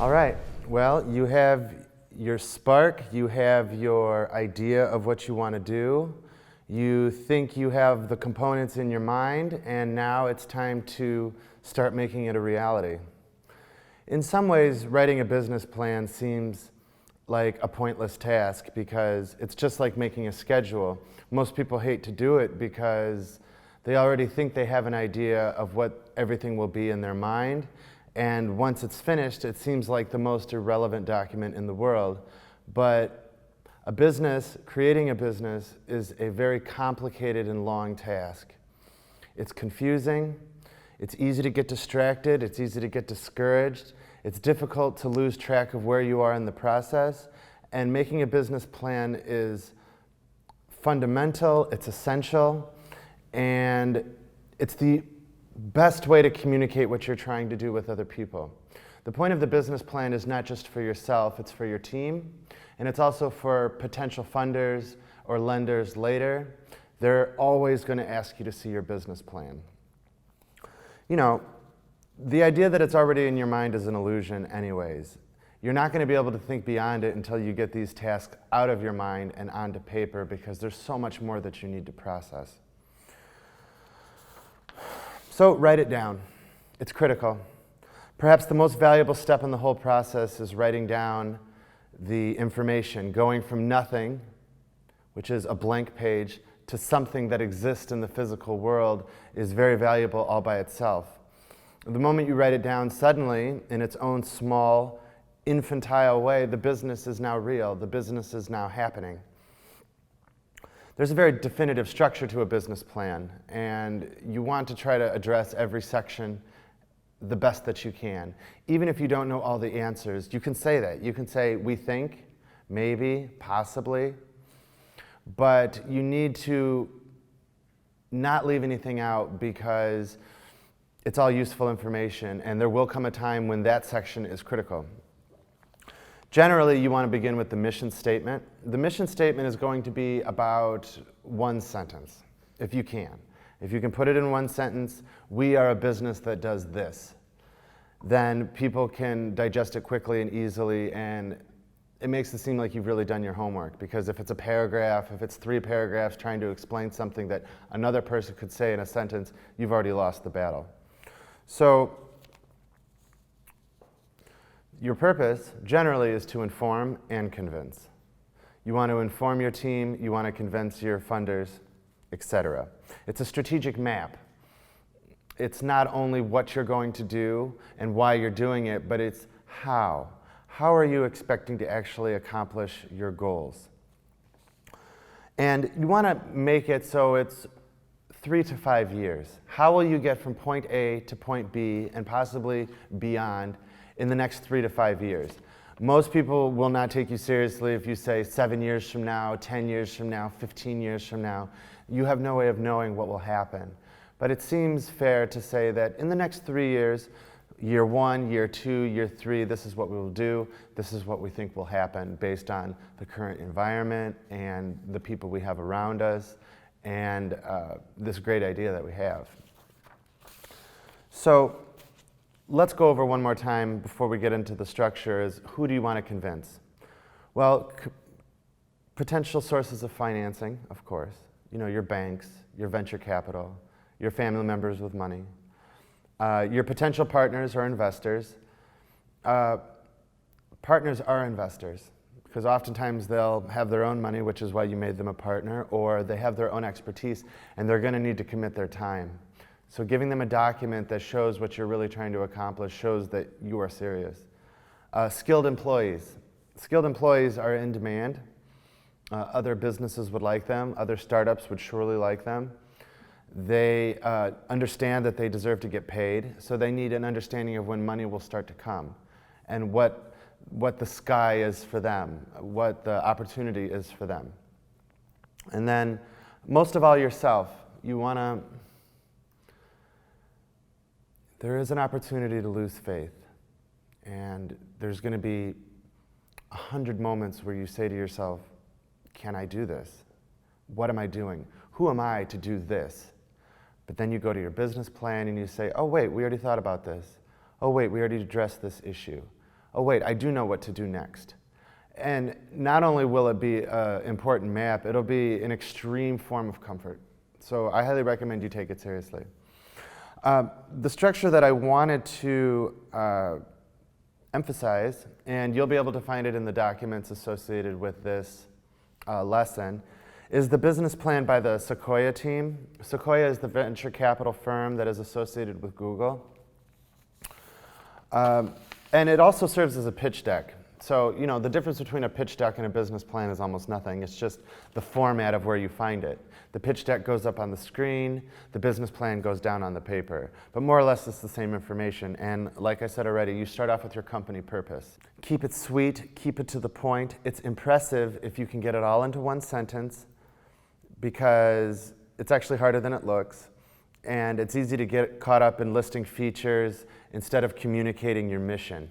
All right. Well, you have your spark, you have your idea of what you want to do, you think you have the components in your mind, and now it's time to start making it a reality. In some ways, writing a business plan seems like a pointless task because it's just like making a schedule. Most people hate to do it because they already think they have an idea of what everything will be in their mind. And once it's finished, it seems like the most irrelevant document in the world. But creating a business is a very complicated and long task. It's confusing, it's easy to get distracted, it's easy to get discouraged, it's difficult to lose track of where you are in the process, and making a business plan is fundamental, it's essential, and it's the best way to communicate what you're trying to do with other people. The point of the business plan is not just for yourself, it's for your team, and it's also for potential funders or lenders later. They're always going to ask you to see your business plan. You know, the idea that it's already in your mind is an illusion anyways. You're not going to be able to think beyond it until you get these tasks out of your mind and onto paper because there's so much more that you need to process. So write it down. It's critical. Perhaps the most valuable step in the whole process is writing down the information, going from nothing, which is a blank page, to something that exists in the physical world is very valuable all by itself. The moment you write it down, suddenly, in its own small, infantile way, the business is now real. The business is now happening. There's a very definitive structure to a business plan, and you want to try to address every section the best that you can. Even if you don't know all the answers, you can say that. You can say, we think, maybe, possibly, but you need to not leave anything out because it's all useful information, and there will come a time when that section is critical. Generally, you want to begin with the mission statement. The mission statement is going to be about one sentence, if you can. If you can put it in one sentence, we are a business that does this, then people can digest it quickly and easily, and it makes it seem like you've really done your homework. Because if it's a paragraph, if it's 3 paragraphs trying to explain something that another person could say in a sentence, you've already lost the battle. So, your purpose, generally, is to inform and convince. You want to inform your team, you want to convince your funders, etc. It's a strategic map. It's not only what you're going to do and why you're doing it, but it's how. How are you expecting to actually accomplish your goals? And you want to make it so it's 3 to 5 years. How will you get from point A to point B and possibly beyond in the next 3 to 5 years? Most people will not take you seriously if you say 7 years from now, 10 years from now, 15 years from now. You have no way of knowing what will happen. But it seems fair to say that in the next 3 years, year 1, year 2, year 3, this is what we will do, this is what we think will happen based on the current environment and the people we have around us and this great idea that we have. So, let's go over one more time before we get into the structure is who do you want to convince? Well, potential sources of financing, of course. You know, your banks, your venture capital, your family members with money, your potential partners or investors. Partners are investors because oftentimes they'll have their own money, which is why you made them a partner, or they have their own expertise and they're going to need to commit their time. So giving them a document that shows what you're really trying to accomplish shows that you are serious. Skilled employees. Skilled employees are in demand. Other businesses would like them. Other startups would surely like them. They understand that they deserve to get paid, so they need an understanding of when money will start to come and what the sky is for them, what the opportunity is for them. And then, most of all, yourself. You want to... There is an opportunity to lose faith, and there's going to be 100 moments where you say to yourself, can I do this? What am I doing? Who am I to do this? But then you go to your business plan and you say, oh wait, we already thought about this. Oh wait, we already addressed this issue. oh wait, I do know what to do next. And not only will it be an important map, it'll be an extreme form of comfort. So I highly recommend you take it seriously. The structure that I wanted to emphasize, and you'll be able to find it in the documents associated with this lesson, is the business plan by the Sequoia team. Sequoia is the venture capital firm that is associated with Google. And it also serves as a pitch deck. So, you know, the difference between a pitch deck and a business plan is almost nothing. It's just the format of where you find it. The pitch deck goes up on the screen, the business plan goes down on the paper. But more or less it's the same information. And like I said already, you start off with your company purpose. Keep it sweet, keep it to the point. It's impressive if you can get it all into one sentence, because it's actually harder than it looks. And it's easy to get caught up in listing features instead of communicating your mission.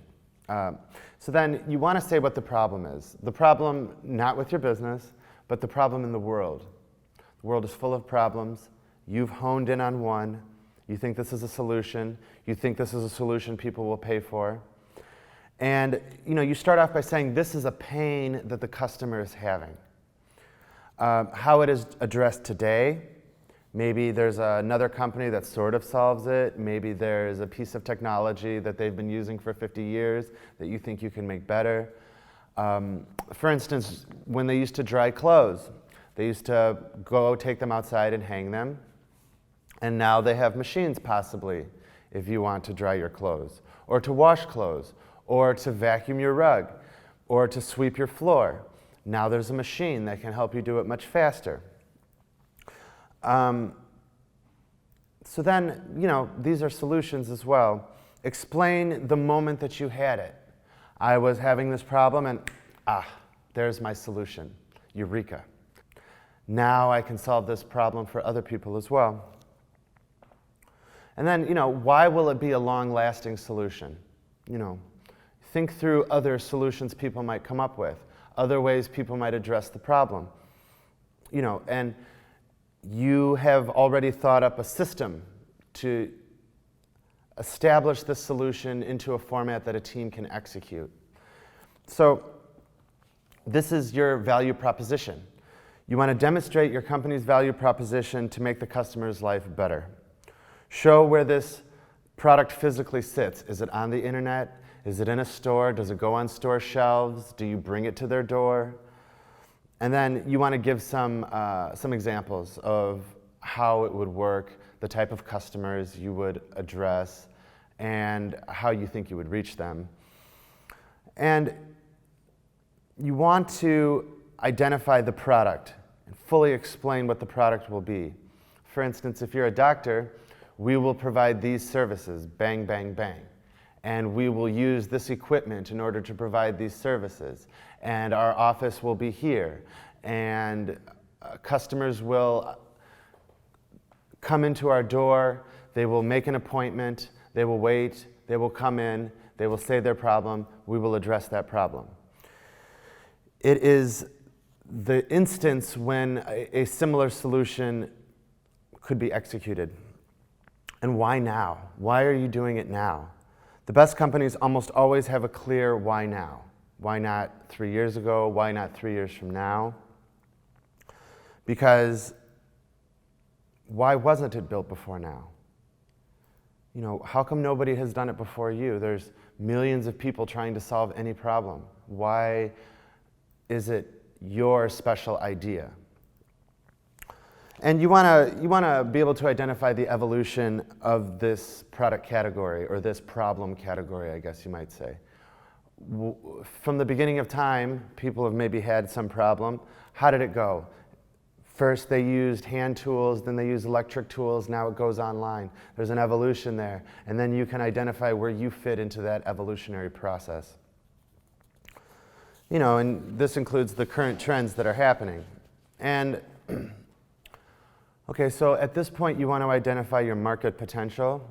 So then you want to say what the problem is. The problem not with your business, but the problem in the world. The world is full of problems. You've honed in on one. You think this is a solution. You think this is a solution people will pay for. And you know, you start off by saying this is a pain that the customer is having. How it is addressed today. Maybe there's another company that sort of solves it. Maybe there's a piece of technology that they've been using for 50 years that you think you can make better. For instance, when they used to dry clothes, they used to go take them outside and hang them. And now they have machines, possibly, if you want to dry your clothes, or to wash clothes, or to vacuum your rug, or to sweep your floor. Now there's a machine that can help you do it much faster. So then, you know, these are solutions as well. Explain the moment that you had it. I was having this problem and, there's my solution. Eureka. Now I can solve this problem for other people as well. And then, you know, why will it be a long-lasting solution? You know, think through other solutions people might come up with, other ways people might address the problem. You know, and you have already thought up a system to establish this solution into a format that a team can execute. So this is your value proposition. You want to demonstrate your company's value proposition to make the customer's life better. Show where this product physically sits. Is it on the internet? Is it in a store? Does it go on store shelves? Do you bring it to their door? And then you want to give some examples of how it would work, the type of customers you would address, and how you think you would reach them. And you want to identify the product and fully explain what the product will be. For instance, if you're a doctor, we will provide these services, bang, bang, bang. And we will use this equipment in order to provide these services. And our office will be here. And customers will come into our door, they will make an appointment, they will wait, they will come in, they will say their problem, we will address that problem. It is the instance when a similar solution could be executed. And why now? Why are you doing it now? The best companies almost always have a clear why now. Why not 3 years ago? Why not 3 years from now? Because why wasn't it built before now? You know, how come nobody has done it before you? There's millions of people trying to solve any problem. Why is it your special idea? And you want to be able to identify the evolution of this product category, or this problem category, I guess you might say. From the beginning of time, people have maybe had some problem. How did it go? First they used hand tools, then they used electric tools, now it goes online. There's an evolution there, and then you can identify where you fit into that evolutionary process. You know, and this includes the current trends that are happening. And okay, so at this point you want to identify your market potential.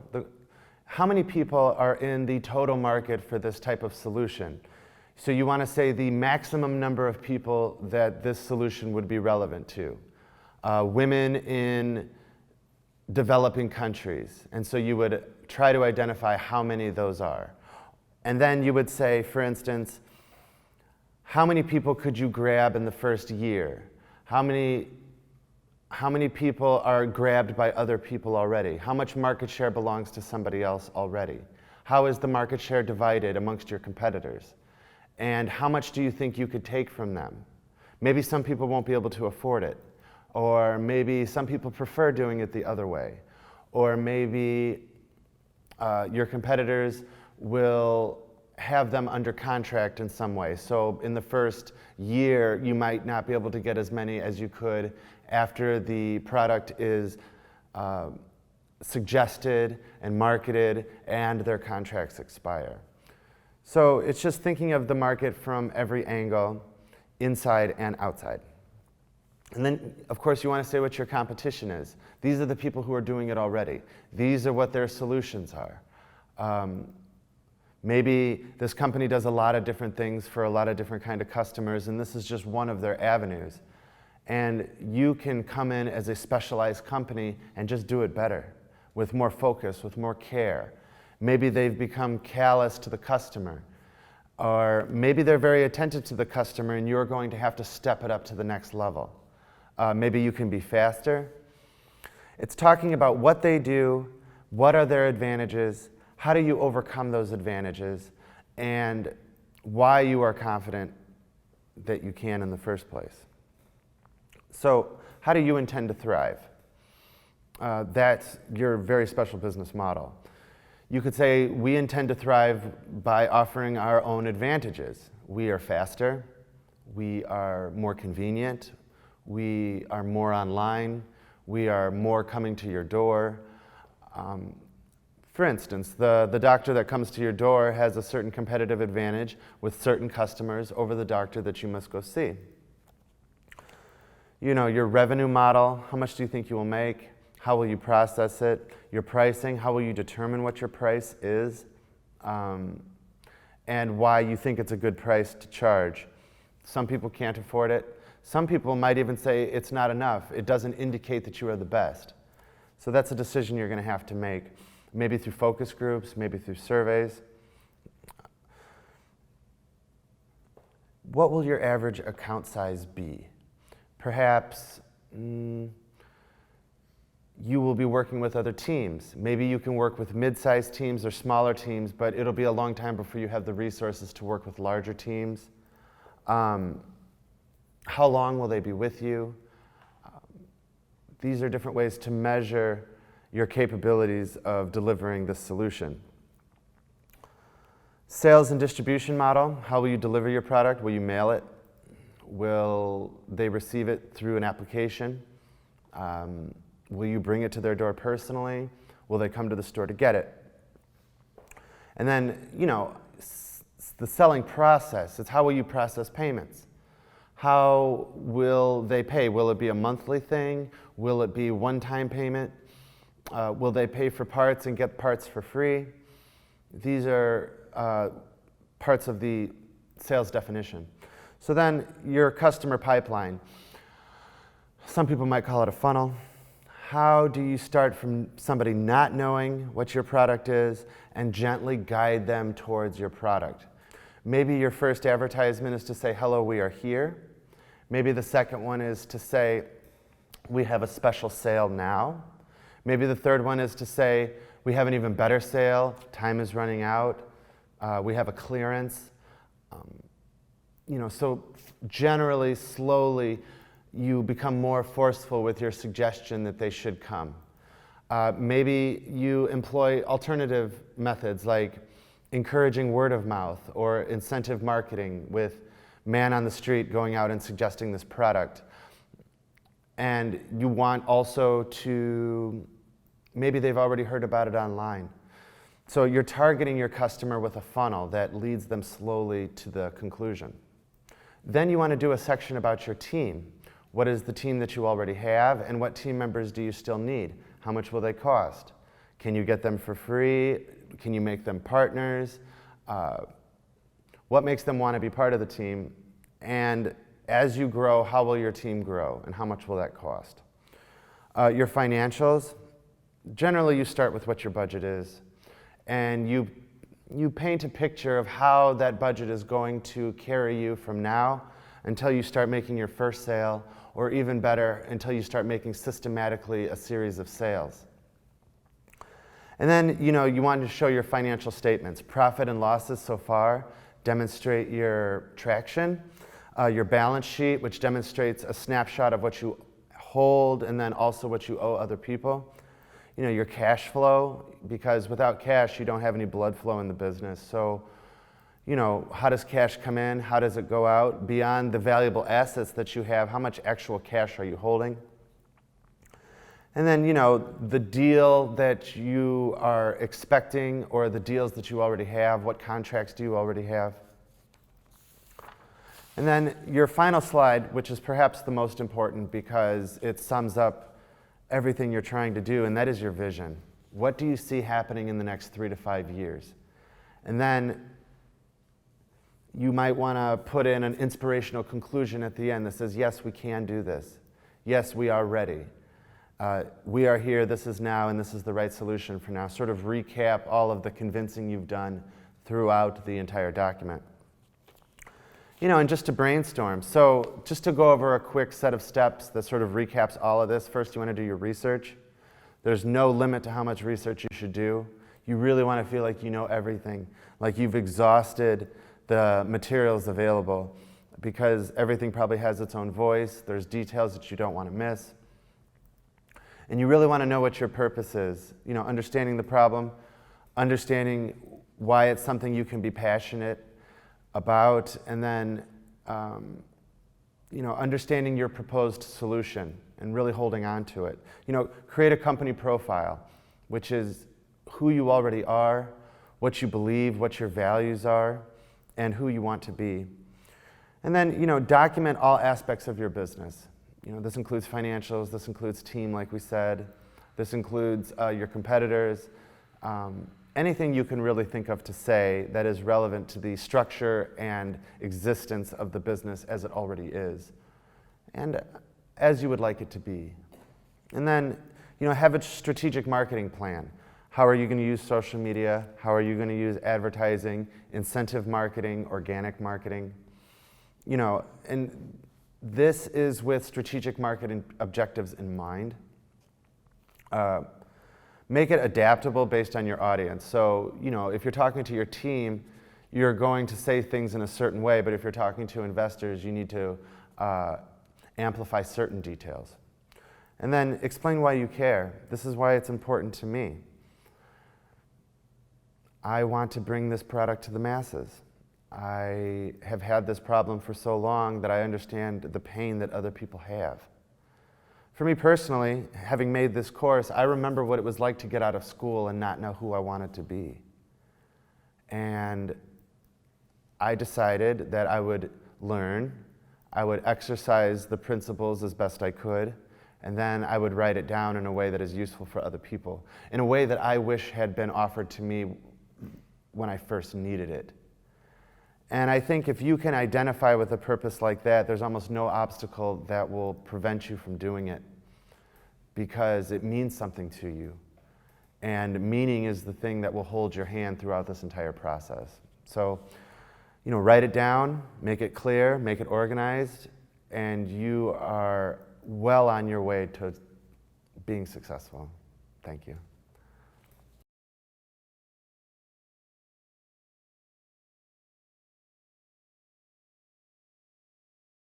How many people are in the total market for this type of solution? So you want to say the maximum number of people that this solution would be relevant to. Women in developing countries. And so you would try to identify how many those are. And then you would say, for instance, how many people could you grab in the first year? How many people are grabbed by other people already? How much market share belongs to somebody else already? How is the market share divided amongst your competitors? And how much do you think you could take from them? Maybe some people won't be able to afford it. Or maybe some people prefer doing it the other way. Or maybe your competitors will have them under contract in some way. So in the first year, you might not be able to get as many as you could after the product is suggested and marketed and their contracts expire. So it's just thinking of the market from every angle, inside and outside. And then, of course, you want to say what your competition is. These are the people who are doing it already. These are what their solutions are. Maybe this company does a lot of different things for a lot of different kind of customers, and this is just one of their avenues. And you can come in as a specialized company and just do it better, with more focus, with more care. Maybe they've become callous to the customer, or maybe they're very attentive to the customer and you're going to have to step it up to the next level. Maybe you can be faster. It's talking about what they do, what are their advantages, how do you overcome those advantages, and why you are confident that you can in the first place. So, how do you intend to thrive? That's your very special business model. You could say, we intend to thrive by offering our own advantages. We are faster, we are more convenient, we are more online, we are more coming to your door. For instance, the doctor that comes to your door has a certain competitive advantage with certain customers over the doctor that you must go see. You know, your revenue model, how much do you think you will make? How will you process it? Your pricing, how will you determine what your price is? And why you think it's a good price to charge. Some people can't afford it. Some people might even say it's not enough. It doesn't indicate that you are the best. So that's a decision you're going to have to make. Maybe through focus groups, maybe through surveys. What will your average account size be? Perhaps you will be working with other teams. Maybe you can work with mid-sized teams or smaller teams, but it'll be a long time before you have the resources to work with larger teams. How long will they be with you? These are different ways to measure your capabilities of delivering this solution. Sales and distribution model, how will you deliver your product? Will you mail it? Will they receive it through an application? Will you bring it to their door personally? Will they come to the store to get it? And then, you know, the selling process. It's how will you process payments? How will they pay? Will it be a monthly thing? Will it be one-time payment? Will they pay for parts and get parts for free? These are parts of the sales definition. So then your customer pipeline. Some people might call it a funnel. How do you start from somebody not knowing what your product is and gently guide them towards your product? Maybe your first advertisement is to say, hello, we are here. Maybe the second one is to say, we have a special sale now. Maybe the third one is to say, we have an even better sale, time is running out, we have a clearance. You know, so generally, slowly, you become more forceful with your suggestion that they should come. Maybe you employ alternative methods like encouraging word of mouth or incentive marketing with man on the street going out and suggesting this product. And you want also to, maybe they've already heard about it online. So you're targeting your customer with a funnel that leads them slowly to the conclusion. Then you want to do a section about your team. What is the team that you already have, and what team members do you still need? How much will they cost? Can you get them for free? Can you make them partners? What makes them want to be part of the team? And as you grow, how will your team grow, and how much will that cost? Your financials, generally you start with what your budget is, and you you paint a picture of how that budget is going to carry you from now until you start making your first sale, or even better, until you start making systematically a series of sales. And then, you want to show your financial statements. Profit and losses so far demonstrate your traction. Your balance sheet, which demonstrates a snapshot of what you hold and then also what you owe other people. Your cash flow, because without cash, you don't have any blood flow in the business. So, how does cash come in? How does it go out? Beyond the valuable assets that you have, how much actual cash are you holding? And then, the deal that you are expecting or the deals that you already have, what contracts do you already have? And then your final slide, which is perhaps the most important because it sums up everything you're trying to do, and that is your vision. What do you see happening in the next 3 to 5 years? And then you might want to put in an inspirational conclusion at the end that says, yes, we can do this. Yes, we are ready. We are here, this is now, and this is the right solution for now. Sort of recap all of the convincing you've done throughout the entire document. And just to brainstorm. So just to go over a quick set of steps that sort of recaps all of this. First, you want to do your research. There's no limit to how much research you should do. You really want to feel like you know everything, like you've exhausted the materials available, because everything probably has its own voice. There's details that you don't want to miss. And you really want to know what your purpose is. Understanding the problem, understanding why it's something you can be passionate about, and then understanding your proposed solution and really holding on to it. Create a company profile, which is who you already are, what you believe, what your values are, and who you want to be. And then, document all aspects of your business. This includes financials, this includes team, like we said, this includes your competitors, anything you can really think of to say that is relevant to the structure and existence of the business as it already is, and as you would like it to be. And then, have a strategic marketing plan. How are you going to use social media? How are you going to use advertising, incentive marketing, organic marketing? And this is with strategic marketing objectives in mind. Make it adaptable based on your audience. So, if you're talking to your team, you're going to say things in a certain way, but if you're talking to investors, you need to amplify certain details. And then explain why you care. This is why it's important to me. I want to bring this product to the masses. I have had this problem for so long that I understand the pain that other people have. For me personally, having made this course, I remember what it was like to get out of school and not know who I wanted to be. And I decided that I would learn, I would exercise the principles as best I could, and then I would write it down in a way that is useful for other people, in a way that I wish had been offered to me when I first needed it. And I think if you can identify with a purpose like that, there's almost no obstacle that will prevent you from doing it, because it means something to you. And meaning is the thing that will hold your hand throughout this entire process. So, write it down, make it clear, make it organized, and you are well on your way to being successful. Thank you.